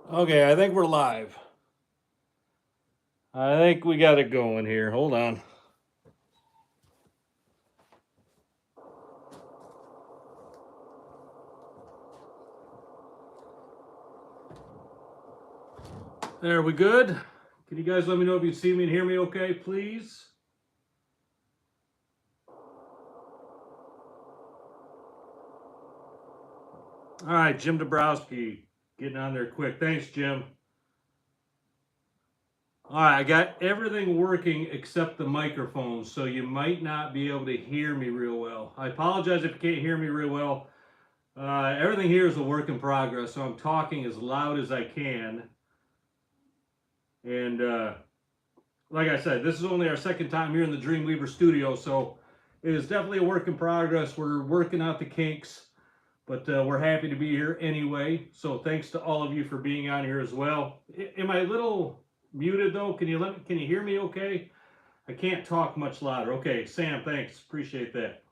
Okay, I think we're live. I think we got it going here. Hold on. There, we good? Can you guys let me know if you see me and hear me okay, please? All right, Jim Dabrowski getting on there quick. Thanks, Jim. All right, I got everything working except the microphone, so you might not be able to hear me real well. I apologize if you can't hear me real well. Everything here is a work in progress, so I'm talking as loud as I can. And like I said, this is only our second time here in the Dreamweaver studio, so it is definitely a work in progress. We're working out the kinks, but we're happy to be here anyway. So thanks to all of you for being on here as well. Am I a little muted though? Can you hear me okay? I can't talk much louder. Okay, Sam, thanks. Appreciate that.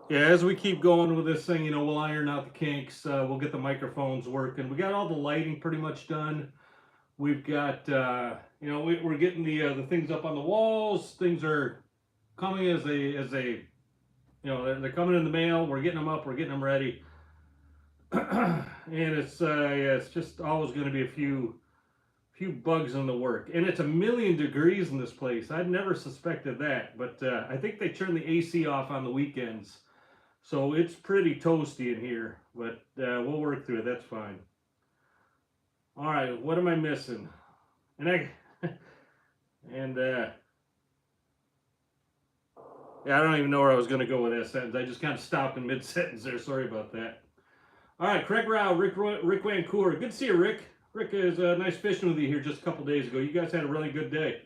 Yeah, as we keep going with this thing, we'll iron out the kinks. We'll get the microphones working. We got all the lighting pretty much done. We've got, we're getting the things up on the walls. Things are coming they're coming in the mail. We're getting them up. We're getting them ready. And it's just always going to be a few bugs in the work. And it's 1,000,000 degrees in this place. I'd never suspected that, but I think they turn the AC off on the weekends, so it's pretty toasty in here. But we'll work through it. That's fine. All right, what am I missing? And and yeah, I don't even know where I was going to go with that sentence. I just kind of stopped in mid sentence there. Sorry about that. All right, Craig Rao, Rick Vancour. Good to see you, Rick. Rick is nice fishing with you here just a couple days ago. You guys had a really good day.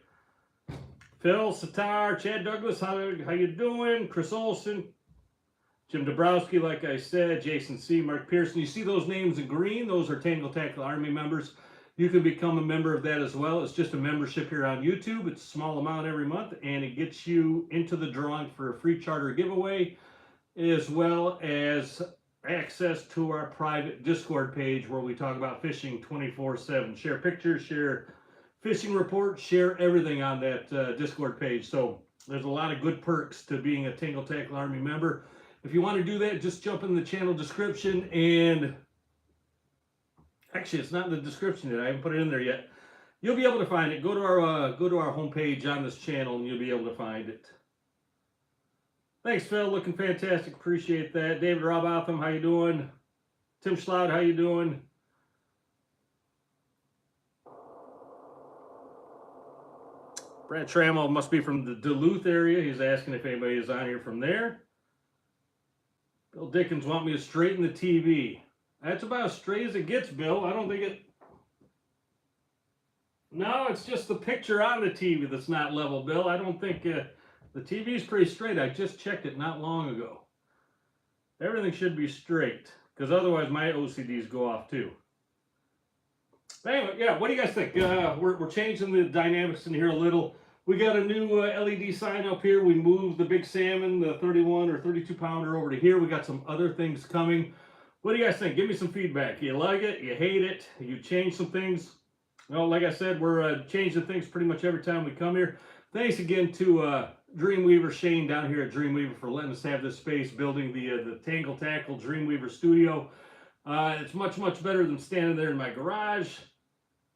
Phil, Sitar, Chad Douglas, how you doing? Chris Olson, Jim Dabrowski, like I said, Jason C., Mark Pearson. You see those names in green? Those are Tangle Tackle Army members. You can become a member of that as well. It's just a membership here on YouTube. It's a small amount every month, and it gets you into the drawing for a free charter giveaway, as well as access to our private Discord page where we talk about fishing 24/7. Share pictures, share fishing reports, share everything on that Discord page. So there's a lot of good perks to being a Tangle Tackle Army member. If you want to do that, just jump in the channel description, and actually it's not in the description yet. I haven't put it in there yet. You'll be able to find it. Go to our homepage on this channel and you'll be able to find it. Thanks, Phil. Looking fantastic. Appreciate that. David Robotham, how you doing? Tim Schlout, how you doing? Brad Trammell must be from the Duluth area. He's asking if anybody is on here from there. Bill Dickens want me to straighten the TV. That's about as straight as it gets, Bill. I don't think it... No, it's just the picture on the TV that's not level, Bill. I don't think... The TV's pretty straight. I just checked it not long ago. Everything should be straight, because otherwise my OCDs go off too. But anyway, yeah, what do you guys think? We're changing the dynamics in here a little. We got a new LED sign up here. We moved the big salmon, the 31 or 32 pounder over to here. We got some other things coming. What do you guys think? Give me some feedback. You like it? You hate it? You change some things? Well, like I said, we're changing things pretty much every time we come here. Thanks again to Dreamweaver Shane down here at Dreamweaver for letting us have this space, building the Tangle Tackle Dreamweaver studio. It's much better than standing there in my garage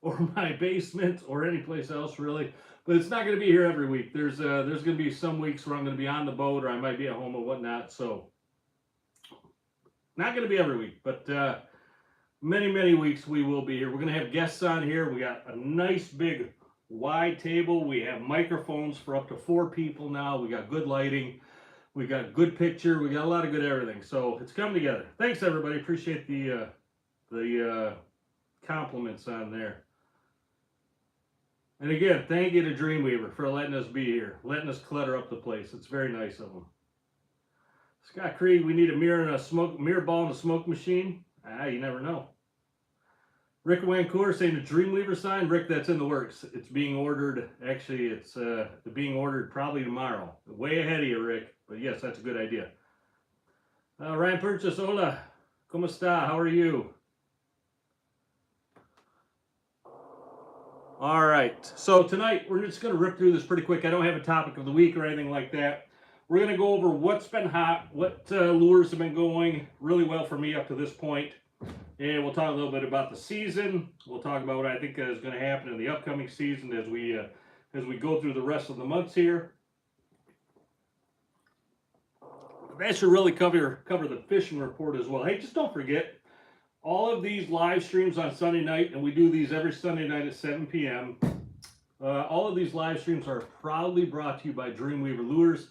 or my basement or any place else really. But it's not going to be here every week. There's going to be some weeks where I'm going to be on the boat or I might be at home or whatnot. So not going to be every week, but many weeks we will be here. We're going to have guests on here. We got a nice big wide table. We have microphones for up to 4 people now. We got good lighting. We got good picture. We got a lot of good everything. So it's coming together. Thanks everybody. Appreciate the compliments on there. And again, thank you to Dreamweaver for letting us be here, letting us clutter up the place. It's very nice of them. Scott Creed, we need a mirror and a mirror ball and a smoke machine. You never know. Rick Vancour saying the Dreamweaver sign. Rick, that's in the works. It's being ordered. Actually, it's being ordered probably tomorrow. Way ahead of you, Rick. But yes, that's a good idea. Ryan Purchase, hola. ¿Cómo está? How are you? All right, so tonight we're just going to rip through this pretty quick. I don't have a topic of the week or anything like that. We're going to go over what's been hot, what lures have been going really well for me up to this point, and we'll talk a little bit about the season. We'll talk about what I think is going to happen in the upcoming season as we go through the rest of the months here. That should really cover the fishing report as well. Hey, just don't forget, all of these live streams on Sunday night, and we do these every Sunday night at 7 p.m. All of these live streams are proudly brought to you by Dreamweaver Lures.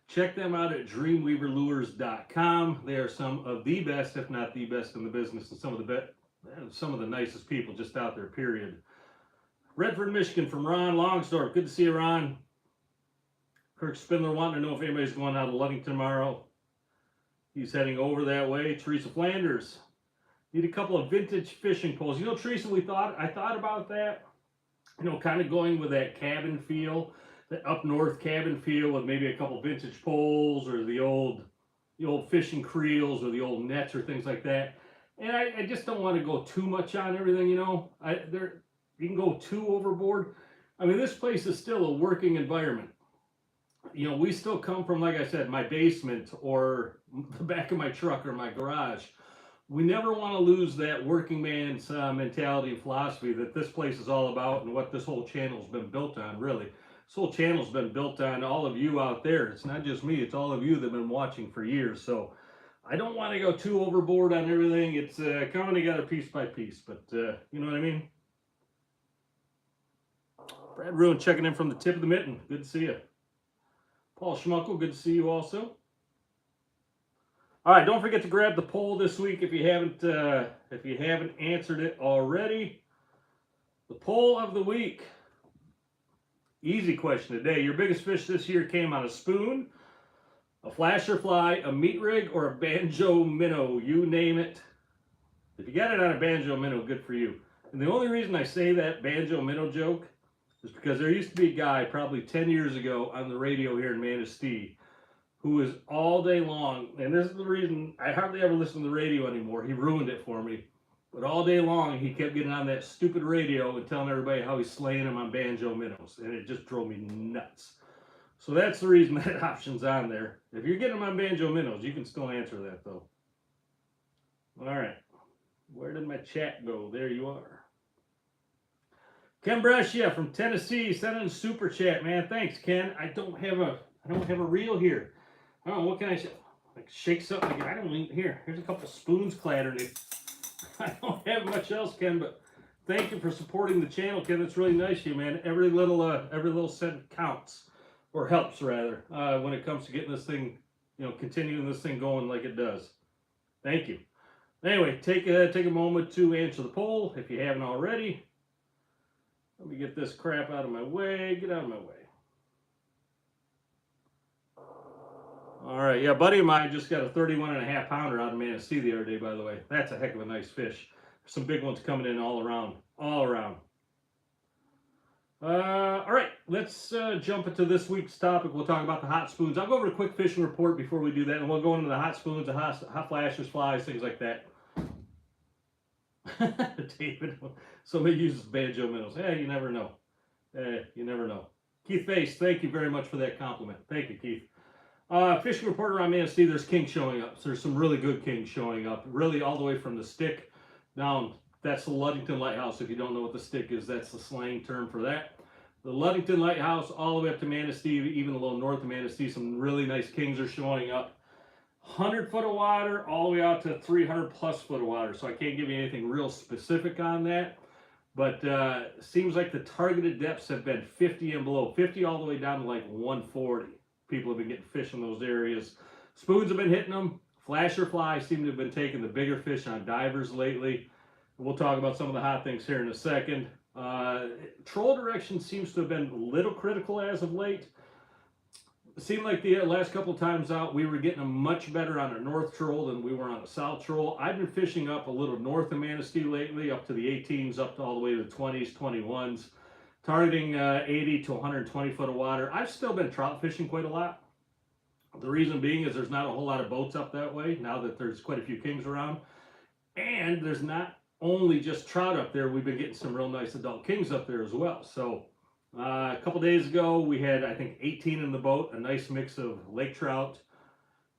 Check them out at dreamweaverlures.com. They are some of the best, if not the best in the business, and some of the nicest people just out there, period. Redford, Michigan from Ron Longsdorf. Good to see you, Ron. Kirk Spindler wanting to know if anybody's going out to Ludington tomorrow. He's heading over that way. Teresa Flanders. Need a couple of vintage fishing poles. You know, Teresa, I thought about that. You know, kind of going with that cabin feel, the up north cabin feel with maybe a couple vintage poles or the old fishing creels or the old nets or things like that. And I just don't want to go too much on everything, you know. You can go too overboard. I mean, this place is still a working environment. You know, we still come from, like I said, my basement or the back of my truck or my garage. We never want to lose that working man's mentality and philosophy that this place is all about and what this whole channel's been built on, really. This whole channel's been built on all of you out there. It's not just me, it's all of you that have been watching for years. So I don't want to go too overboard on everything. It's coming together piece by piece, but you know what I mean? Brad Ruin checking in from the tip of the mitten. Good to see you. Paul Schmuckel, good to see you also. All right, don't forget to grab the poll this week if you haven't answered it already. The poll of the week. Easy question today. Your biggest fish this year came on a spoon, a flasher fly, a meat rig, or a banjo minnow. You name it. If you got it on a banjo minnow, good for you. And the only reason I say that banjo minnow joke is because there used to be a guy probably 10 years ago on the radio here in Manistee who is all day long, and this is the reason I hardly ever listen to the radio anymore. He ruined it for me. But all day long, he kept getting on that stupid radio and telling everybody how he's slaying them on banjo minnows, and it just drove me nuts. So that's the reason that option's on there. If you're getting them on banjo minnows, you can still answer that, though. All right. Where did my chat go? There you are. Ken Brescia from Tennessee sent in a super chat, man. Thanks, Ken. I don't have a reel here. Oh, what can I say? Like shake something again. I don't even here's a couple spoons clattering. I don't have much else, Ken, but thank you for supporting the channel, Ken. That's really nice of you, man. Every little cent counts, or helps rather, when it comes to getting this thing, you know, continuing this thing going like it does. Thank you. Anyway, take a moment to answer the poll if you haven't already. Let me get this crap out of my way. Get out of my way. All right, yeah, buddy of mine just got a 31.5 pounder out of Manistee the other day, by the way. That's a heck of a nice fish. Some big ones coming in all around. All right, let's jump into this week's topic. We'll talk about the hot spoons. I'll go over a quick fishing report before we do that, and we'll go into the hot spoons, the hot flashers, flies, things like that. David, somebody uses banjo minnows. Hey, you never know. You never know. Keith Face, thank you very much for that compliment. Thank you, Keith. Fishing report around Manistee, there's king showing up. So there's some really good kings showing up, really all the way from the stick down. That's the Ludington Lighthouse. If you don't know what the stick is, that's the slang term for that. The Ludington Lighthouse all the way up to Manistee, even a little north of Manistee, some really nice kings are showing up. 100 foot of water all the way out to 300 plus foot of water. So I can't give you anything real specific on that. But seems like the targeted depths have been 50 and below. 50 all the way down to like 140. People have been getting fish in those areas. Spoons have been hitting them. Flasher flies seem to have been taking the bigger fish on divers lately. We'll talk about some of the hot things here in a second. Troll direction seems to have been a little critical as of late. It seemed like the last couple times out, we were getting them much better on a north troll than we were on a south troll. I've been fishing up a little north of Manistee lately, up to the 18s, up to all the way to the 20s, 21s. Targeting 80 to 120 foot of water. I've still been trout fishing quite a lot. The reason being is there's not a whole lot of boats up that way now that there's quite a few kings around. And there's not only just trout up there. We've been getting some real nice adult kings up there as well. So a couple days ago, we had, I think, 18 in the boat, a nice mix of lake trout,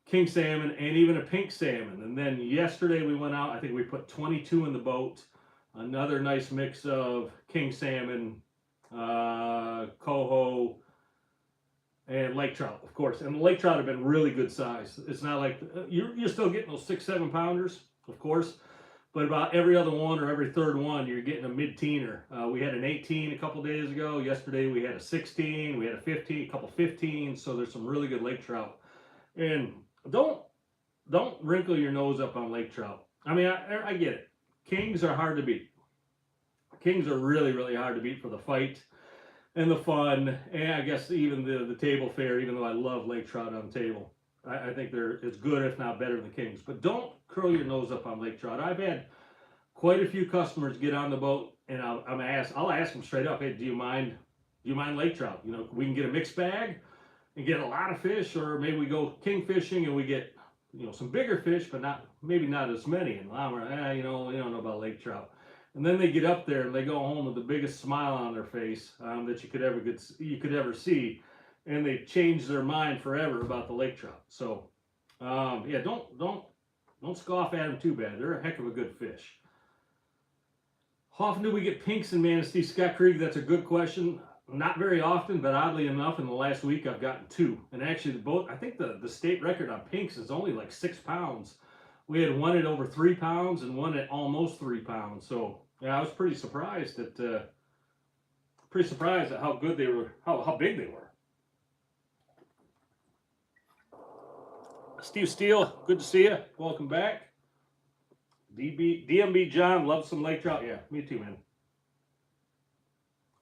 king salmon, and even a pink salmon. And then yesterday we went out, I think we put 22 in the boat, another nice mix of king salmon, coho, and lake trout, of course. And the lake trout have been really good size. It's not like, you're still getting those 6-7 pounders, of course, but about every other one or every third one, you're getting a mid-teener. We had an 18 a couple days ago. Yesterday we had a 16, we had a 15, a couple 15, so there's some really good lake trout. And don't wrinkle your nose up on lake trout. I mean, I get it. Kings are hard to beat. Kings are really, really hard to beat for the fight and the fun, and I guess even the table fare, even though I love lake trout on the table. I think they're as good, if not better, than the kings. But don't curl your nose up on lake trout. I've had quite a few customers get on the boat, and I'll ask them straight up, hey, do you mind lake trout? You know, we can get a mixed bag and get a lot of fish, or maybe we go king fishing and we get, you know, some bigger fish, but maybe not as many. And I'm like, you know, we don't know about lake trout. And then they get up there and they go home with the biggest smile on their face that you could ever see, and they change their mind forever about the lake trout. So, yeah, don't scoff at them too bad. They're a heck of a good fish. How often do we get pinks in Manistee, Scott Creek? That's a good question. Not very often, but oddly enough, in the last week I've gotten 2. And actually, I think the state record on pinks is only like 6 pounds. We had one at over 3 pounds and one at almost 3 pounds. So yeah, I was pretty surprised at how good they were, how big they were. Steve Steele, good to see you. Welcome back. DMB John loves some lake trout. Yeah, me too, man.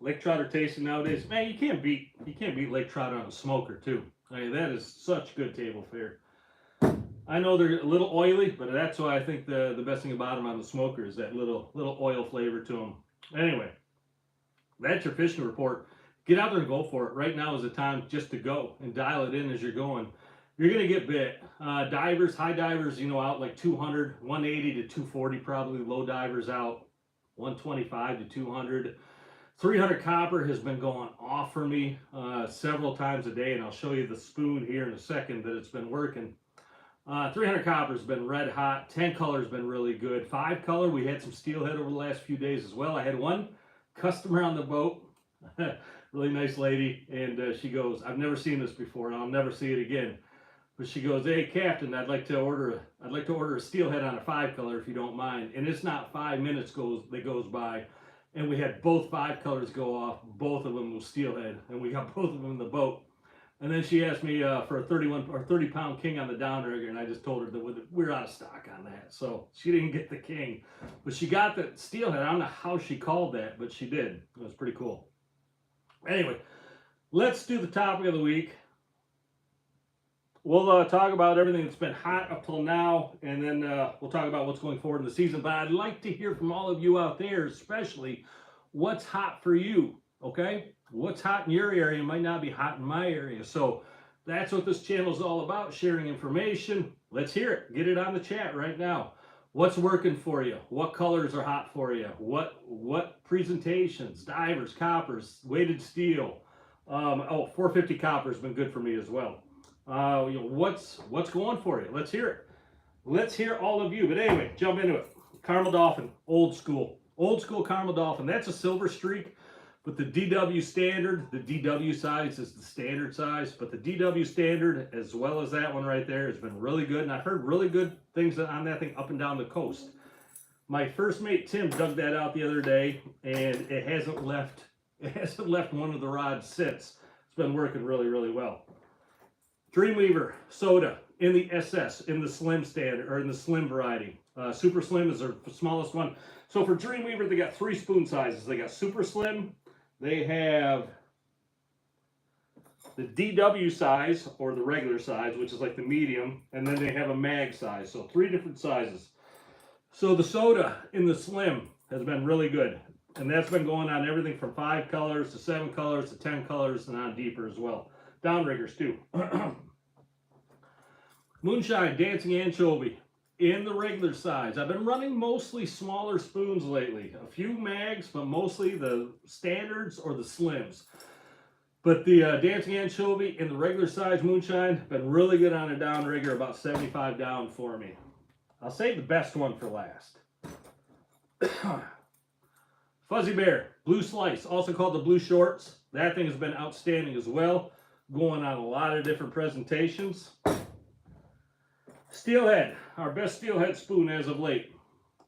Lake trout are tasty nowadays. Man, you can't beat lake trout on a smoker too. I mean, that is such good table fare. I know they're a little oily, but that's why I think the best thing about them on the smoker is that little oil flavor to them. Anyway, that's your fishing report. Get out there and go for it. Right now is the time just to go and dial it in as you're going. You're going to get bit. Divers, high divers, you know, out like 200, 180 to 240 probably. Low divers out 125 to 200. 300 copper has been going off for me several times a day, and I'll show you the spoon here in a second that it's been working. 300 copper has been red hot. 10 color has been really good. 5 color, we had some steelhead over the last few days as well. I had one customer on the boat, really nice lady, and she goes, I've never seen this before, and I'll never see it again. But she goes, hey, Captain, I'd like to order a steelhead on a 5 color if you don't mind. And it's not 5 minutes that goes by, and we had both 5 colors go off. Both of them was steelhead, and we got both of them in the boat. And then she asked me for a 31 or 30-pound king on the downrigger, and I just told her that we're out of stock on that. So she didn't get the king, but she got the steelhead. I don't know how she called that, but she did. It was pretty cool. Anyway, let's do the topic of the week. We'll talk about everything that's been hot up till now, and then we'll talk about what's going forward in the season. But I'd like to hear from all of you out there, especially what's hot for you, okay? What's hot in your area might not be hot in my area. So that's what this channel is all about, sharing information. Let's hear it. Get it on the chat right now. What's working for you? What colors are hot for you? What presentations, divers, coppers, weighted steel. 450 copper has been good for me as well. What's going for you? Let's hear it. Let's hear all of you. But anyway, jump into it. Caramel Dolphin, old school Caramel Dolphin. That's a silver streak, but the DW standard, the DW size is the standard size, but the DW standard, as well as that one right there, has been really good. And I've heard really good things on that thing up and down the coast. My first mate Tim dug that out the other day, and it hasn't left one of the rods since. It's been working really, really well. Dreamweaver soda in the SS, in the slim standard, or in the slim variety. Super slim is their smallest one. So for Dreamweaver, they got 3 spoon sizes. They got super slim, they have the DW size, or the regular size, which is like the medium, and then they have a mag size. So 3 different sizes. So the soda in the slim has been really good. And that's been going on everything from 5 colors to 7 colors to 10 colors and on deeper as well. Downriggers too. Moonshine Dancing Anchovy in the regular size. I've been running mostly smaller spoons lately. A few mags, but mostly the standards or the slims. But the Dancing Anchovy in the regular size moonshine, been really good on a downrigger, about 75 down for me. I'll save the best one for last. Fuzzy Bear, Blue Slice, also called the Blue Shorts. That thing has been outstanding as well, going on a lot of different presentations. Steelhead, our best steelhead spoon as of late.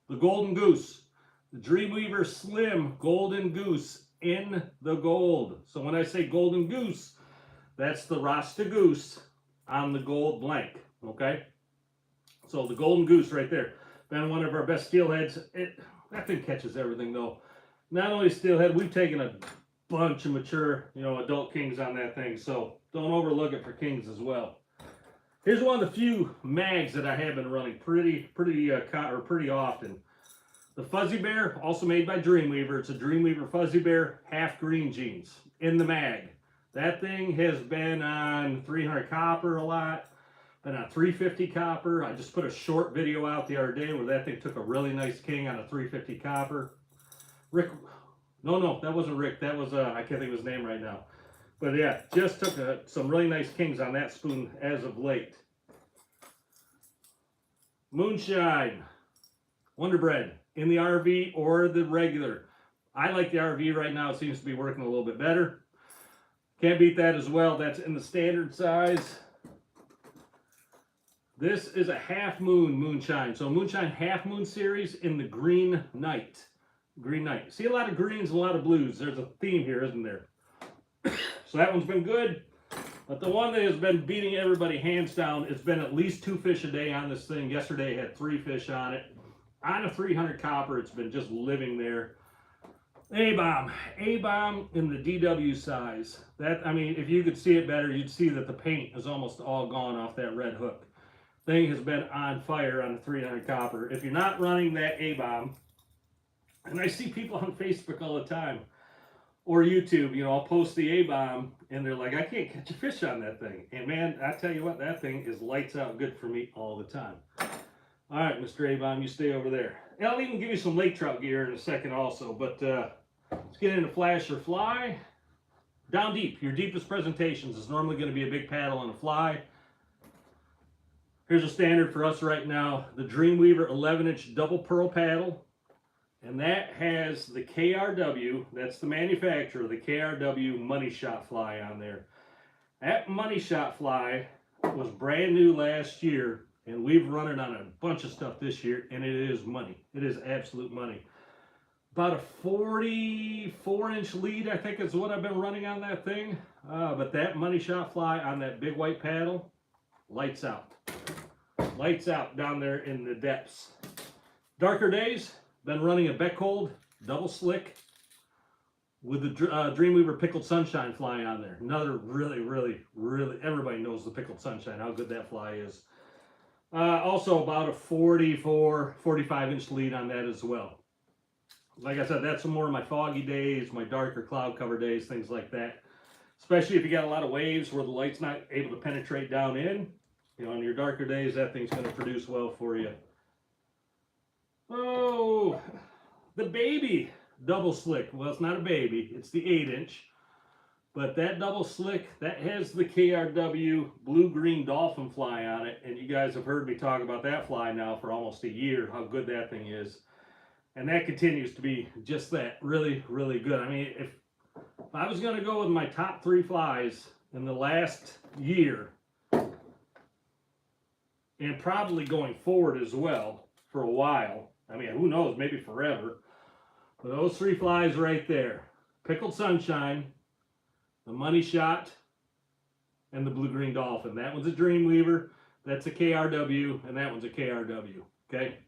The Golden Goose, the Dreamweaver Slim Golden Goose in the gold. So when I say Golden Goose, that's the Rasta Goose on the gold blank, okay? So the Golden Goose right there, been one of our best steelheads. That thing catches everything though. Not only steelhead, we've taken a bunch of mature, adult kings on that thing, so don't overlook it for kings as well. Here's one of the few mags that I have been running pretty often. The Fuzzy Bear, also made by Dreamweaver. It's a Dreamweaver Fuzzy Bear half green jeans in the mag. That thing has been on 300 copper a lot, been on 350 copper. I just put a short video out the other day where that thing took a really nice king on a 350 copper. Rick, no, that wasn't Rick. That was, I can't think of his name right now. But yeah, just took some really nice kings on that spoon as of late. Moonshine, Wonder Bread, in the RV or the regular. I like the RV right now. It seems to be working a little bit better. Can't beat that as well. That's in the standard size. This is a half moon moonshine. So moonshine half moon series in the green night. Green night. See a lot of greens, a lot of blues. There's a theme here, isn't there? So that one's been good. But the one that has been beating everybody hands down, it's been at least 2 fish a day on this thing. Yesterday I had 3 fish on it. On a 300 copper, it's been just living there. A-bomb in the DW size. That, I mean, if you could see it better, you'd see that the paint is almost all gone off that red hook. Thing has been on fire on the 300 copper. If you're not running that A-bomb, and I see people on Facebook all the time, or YouTube, I'll post the A-bomb, and they're like, I can't catch a fish on that thing. And man, I tell you what, that thing is lights out good for me all the time. All right, Mr. A-bomb, you stay over there. And I'll even give you some lake trout gear in a second also, but let's get into flash or fly. Down deep, your deepest presentations is normally going to be a big paddle and a fly. Here's a standard for us right now, the Dreamweaver 11-inch double pearl paddle. And that has the KRW, that's the manufacturer, the KRW money shot fly on there. That money shot fly was brand new last year, and we've run it on a bunch of stuff this year, and it is money. It is absolute money. About a 44-inch lead, I think, is what I've been running on that thing. But that money shot fly on that big white paddle, lights out. Lights out down there in the depths. Darker days, been running a Beckhold double slick with the Dreamweaver Pickled Sunshine fly on there. Another really, everybody knows the Pickled Sunshine, how good that fly is. Also about a 45-inch lead on that as well. Like I said, that's some more of my foggy days, my darker cloud cover days, things like that. Especially if you got a lot of waves where the light's not able to penetrate down in. On your darker days, that thing's going to produce well for you. Oh, the baby double slick. Well, it's not a baby. It's the 8-inch. But that double slick, that has the KRW blue-green dolphin fly on it. And you guys have heard me talk about that fly now for almost a year, how good that thing is. And that continues to be just that, really good. I mean, if I was going to go with my top 3 flies in the last year, and probably going forward as well for a while, I mean, who knows, maybe forever. But those 3 flies right there, Pickled Sunshine, the Money Shot, and the Blue-Green Dolphin. That one's a Dreamweaver, that's a KRW, and that one's a KRW, okay?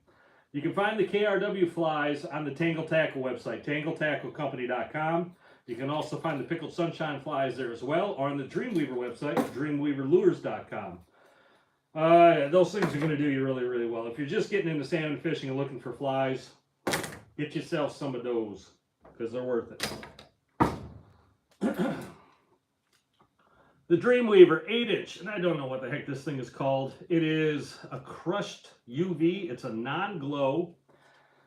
You can find the KRW flies on the Tangle Tackle website, tangletacklecompany.com. You can also find the Pickled Sunshine flies there as well, or on the Dreamweaver website, dreamweaverlures.com. Those things are going to do you really well. If you're just getting into salmon fishing and looking for flies, get yourself some of those, because they're worth it. The Dreamweaver 8-inch, and I don't know what the heck this thing is called. It is a crushed UV. It's a non-glow,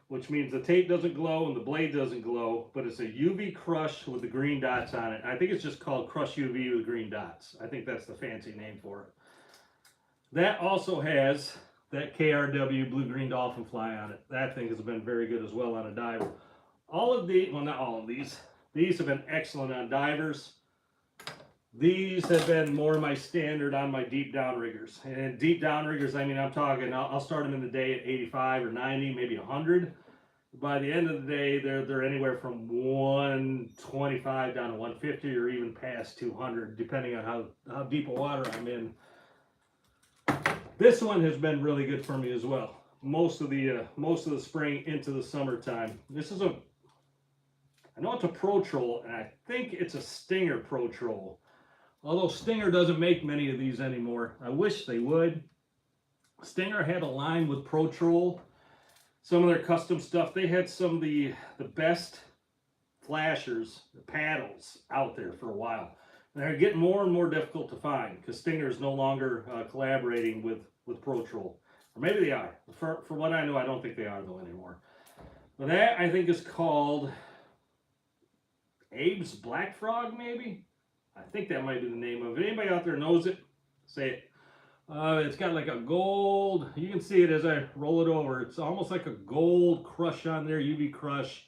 which means the tape doesn't glow and the blade doesn't glow, but it's a UV crush with the green dots on it. I think it's just called Crush UV with green dots. I think that's the fancy name for it. That also has that KRW blue-green dolphin fly on it. That thing has been very good as well on a diver. All of the, well, not all of these have been excellent on divers. These have been more my standard on my deep downriggers. And deep downriggers, I mean, I'm talking, I'll start them in the day at 85 or 90, maybe 100. By the end of the day, they're anywhere from 125 down to 150 or even past 200, depending on how deep of water I'm in. This one has been really good for me as well. Most of the spring into the summertime. This is I know it's a Pro Troll, and I think it's a Stinger Pro Troll. Although Stinger doesn't make many of these anymore. I wish they would. Stinger had a line with Pro Troll. Some of their custom stuff. They had some of the best flashers, the paddles out there for a while. And they're getting more and more difficult to find because Stinger is no longer collaborating with Pro Troll. Or maybe they are. For what I know, I don't think they are though anymore. But that I think is called Abe's Black Frog, maybe? I think that might be the name of it. Anybody out there knows it? Say it. It's got like a gold, you can see it as I roll it over. It's almost like a gold crush on there, UV crush.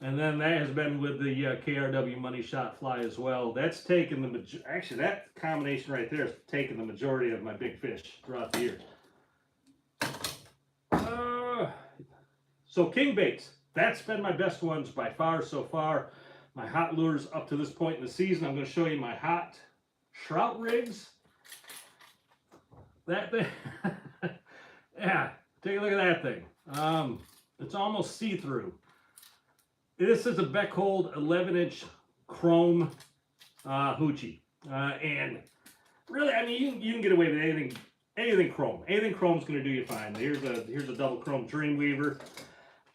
And then that has been with the KRW Money Shot Fly as well. That's taken actually that combination right there has taken the majority of my big fish throughout the year. So king baits, that's been my best ones by far so far. My hot lures up to this point in the season. I'm going to show you my hot trout rigs. That thing, yeah, take a look at that thing. It's almost see-through. This is a Beckhold 11-inch chrome hoochie. And really, I mean, you can get away with anything chrome. Anything chrome's going to do you fine. Here's a double chrome Dreamweaver.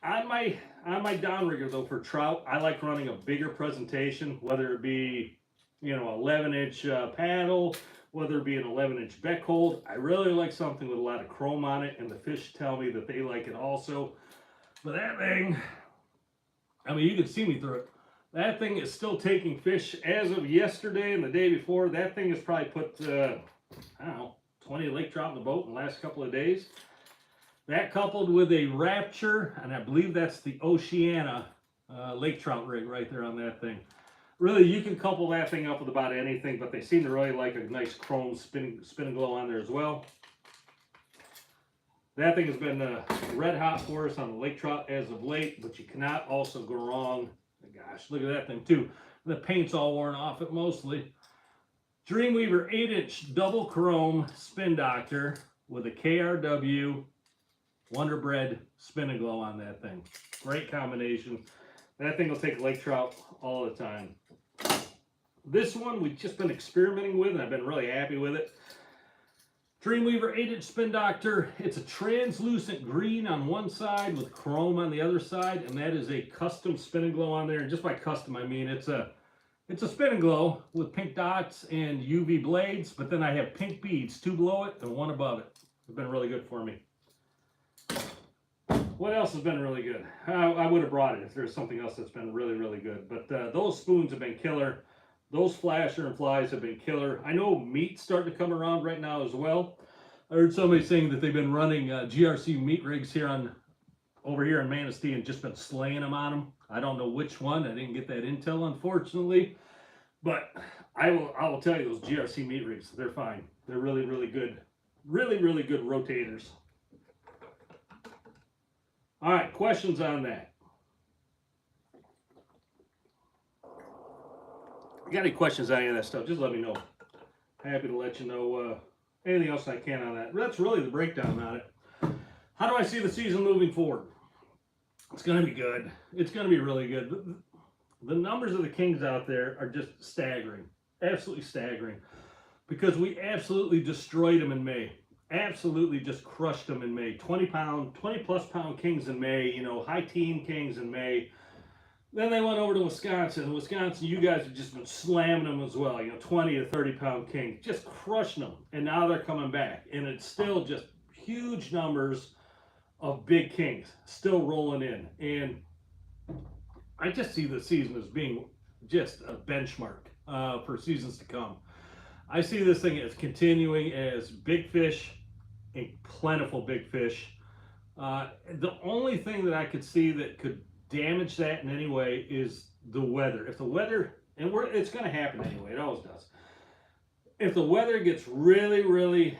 On my downrigger though for trout, I like running a bigger presentation, whether it be 11-inch paddle, whether it be an 11-inch Beckhold. I really like something with a lot of chrome on it, and the fish tell me that they like it also. But that thing, I mean, you can see me through it. That thing is still taking fish as of yesterday and the day before. That thing has probably put, I don't know, 20 lake trout in the boat in the last couple of days. That coupled with a Rapture, and I believe that's the Oceana lake trout rig right there on that thing. Really, you can couple that thing up with about anything, but they seem to really like a nice chrome spin and glow on there as well. That thing has been red hot for us on the lake trout as of late, but you cannot also go wrong. Gosh, look at that thing too. The paint's all worn off it mostly. Dreamweaver 8-inch double chrome spin doctor with a KRW Wonder Bread spin and glow on that thing. Great combination. That thing will take lake trout all the time. This one we've just been experimenting with, and I've been really happy with it. Dreamweaver 8-inch spin doctor. It's a translucent green on one side with chrome on the other side, and that is a custom spin and glow on there. And just by custom, I mean it's a spin and glow with pink dots and UV blades, but then I have pink beads, 2 below it and 1 above it. It's been really good for me. What else has been really good? I would have brought it if there's something else that's been really, really good. But those spoons have been killer. Those flasher and flies have been killer. I know meat's starting to come around right now as well. I heard somebody saying that they've been running GRC meat rigs here over here in Manistee and just been slaying them on them. I don't know which one. I didn't get that intel, unfortunately. But I will tell you, those GRC meat rigs, they're fine. They're really, really good. Really, really good rotators. All right, questions on that? If you got any questions on any of that stuff, just let me know. Happy to let you know anything else I can on that. That's really the breakdown on it. How do I see the season moving forward? It's going to be good. It's going to be really good. The numbers of the Kings out there are just staggering. Absolutely staggering. Because we absolutely destroyed them in May. Absolutely just crushed them in May. 20 plus pound Kings in May, high teen Kings in May. Then they went over to Wisconsin. Wisconsin, you guys have just been slamming them as well. 20 to 30 pound king, just crushing them. And now they're coming back, and it's still just huge numbers of big kings still rolling in. And I just see the season as being just a benchmark for seasons to come. I see this thing as continuing as big fish and plentiful big fish. The only thing that I could see that could damage that in any way is the weather. If the weather, and it's going to happen anyway, it always does. If the weather gets really, really,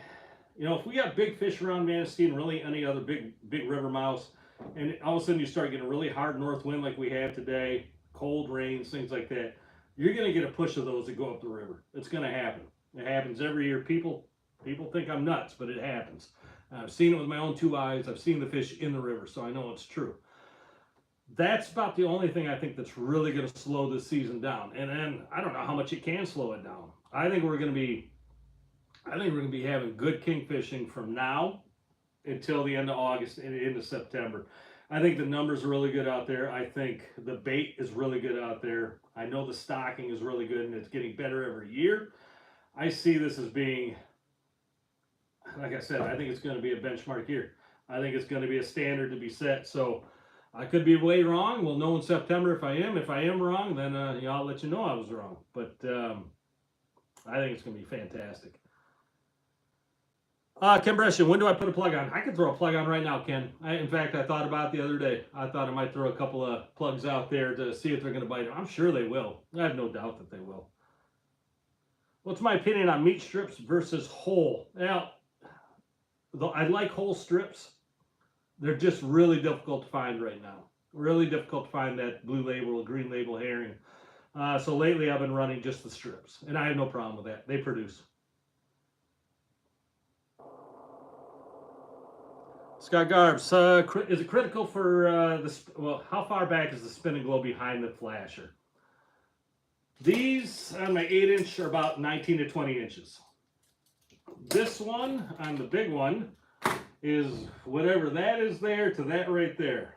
if we got big fish around Manistee and really any other big river mouths, and all of a sudden you start getting a really hard north wind like we have today, cold rains, things like that, you're going to get a push of those that go up the river. It's going to happen. It happens every year. People think I'm nuts, but it happens. I've seen it with my own 2 eyes. I've seen the fish in the river, so I know it's true. That's about the only thing I think that's really going to slow this season down. And then I don't know how much it can slow it down. I think we're going to be having good king fishing from now until the end of August and into September. I think the numbers are really good out there. I think the bait is really good out there. I know the stocking is really good, and it's getting better every year. I see this as being, like I said, I think it's going to be a benchmark year. I think it's going to be a standard to be set. So I could be way wrong. We'll know in September if I am. If I am wrong, then I'll let you know I was wrong. But I think it's going to be fantastic. Ken Brescian, when do I put a plug on? I could throw a plug on right now, Ken. In fact, I thought about it the other day. I thought I might throw a couple of plugs out there to see if they're going to bite. I'm sure they will. I have no doubt that they will. What's my opinion on meat strips versus whole? Now, I like whole strips. They're just really difficult to find right now. Really difficult to find that blue label or green label herring. So lately I've been running just the strips, and I have no problem with that. They produce. Scott Garbs, is it critical for how far back is the spinning globe behind the flasher? These on my 8-inch are about 19 to 20 inches. This one on the big one is whatever that is there to that right there.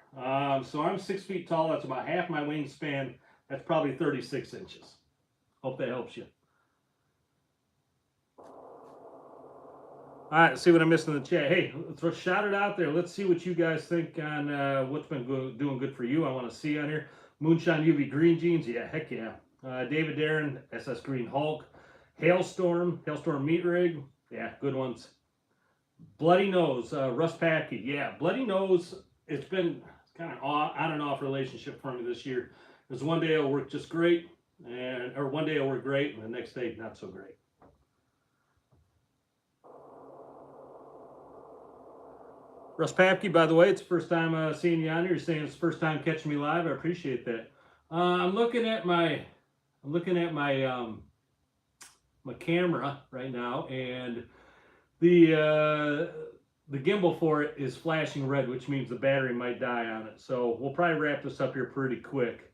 So I'm 6 feet tall. That's about half my wingspan. That's probably 36 inches. Hope that helps you. All right, let's see what I missed in the chat. Hey, let's shout it out there. Let's see what you guys think on what's been doing good for you. I want to see on here. Moonshine UV Green Jeans. Yeah, heck yeah. David Darren, SS Green Hulk. Hailstorm Meat Rig. Yeah, good ones. Bloody Nose, Russ Packey. Yeah, Bloody Nose, it's been kind of on and off relationship for me this year. Because one day it'll work just great, or one day it'll work great, and the next day not so great. Russ Papke, by the way, it's the first time seeing you on here. You're saying it's the first time catching me live. I appreciate that. I'm looking at my my camera right now, and the gimbal for it is flashing red, which means the battery might die on it. So we'll probably wrap this up here pretty quick.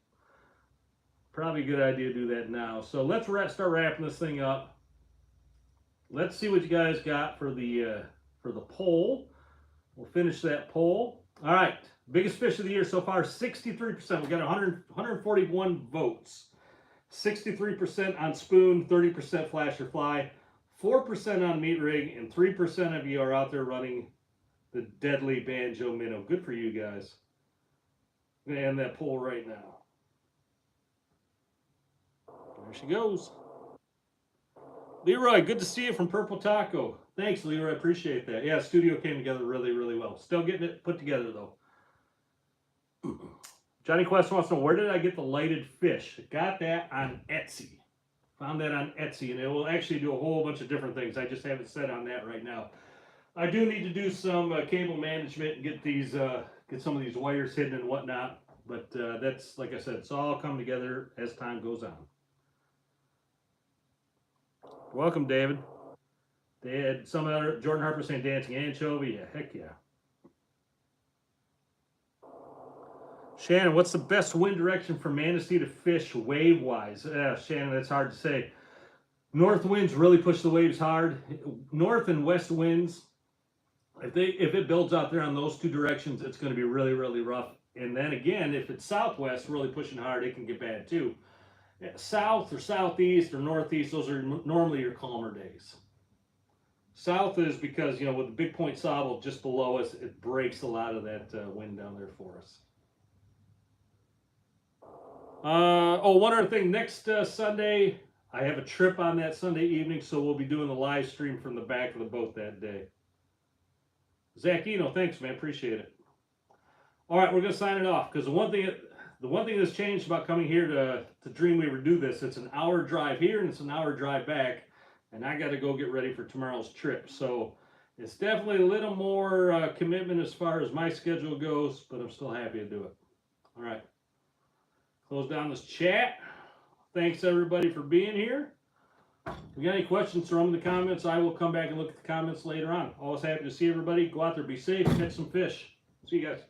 Probably a good idea to do that now. So let's start wrapping this thing up. Let's see what you guys got for the poll. We'll finish that poll. All right, biggest fish of the year so far, 63%. We got 141 votes. 63% on spoon, 30% flash or fly, 4% on meat rig, and 3% of you are out there running the deadly banjo minnow. Good for you guys. I'm gonna end that poll right now. There she goes. Leroy, good to see you from Purple Taco. Thanks, Leroy. I appreciate that. Yeah, studio came together really, really well. Still getting it put together, though. Johnny Quest wants to know, where did I get the lighted fish? Got that on Etsy. Found that on Etsy, and it will actually do a whole bunch of different things. I just haven't set on that right now. I do need to do some cable management and get these, get some of these wires hidden and whatnot. But that's, like I said, it's all come together as time goes on. Welcome, David. They had some other, Jordan Harper saying dancing anchovy. Yeah, heck yeah. Shannon, what's the best wind direction for Manistee to fish wave-wise? Shannon, that's hard to say. North winds really push the waves hard. North and west winds, if it builds out there on those two directions, it's going to be really, really rough. And then again, if it's southwest really pushing hard, it can get bad too. South or southeast or northeast, those are normally your calmer days. South is because, you know, with the Big Point Sable just below us, it breaks a lot of that wind down there for us. Oh, one other thing. Next Sunday, I have a trip on that Sunday evening, so we'll be doing the live stream from the back of the boat that day. Zach Eno, thanks, man. Appreciate it. All right, we're going to sign it off because the one thing that's changed about coming here to Dreamweaver do this, it's an hour drive here and it's an hour drive back, and I got to go get ready for tomorrow's trip. So it's definitely a little more commitment as far as my schedule goes, but I'm still happy to do it. All right. Close down this chat. Thanks everybody for being here. If you got any questions, throw them in the comments. I will come back and look at the comments later on. Always happy to see everybody. Go out there, be safe, catch some fish. See you guys.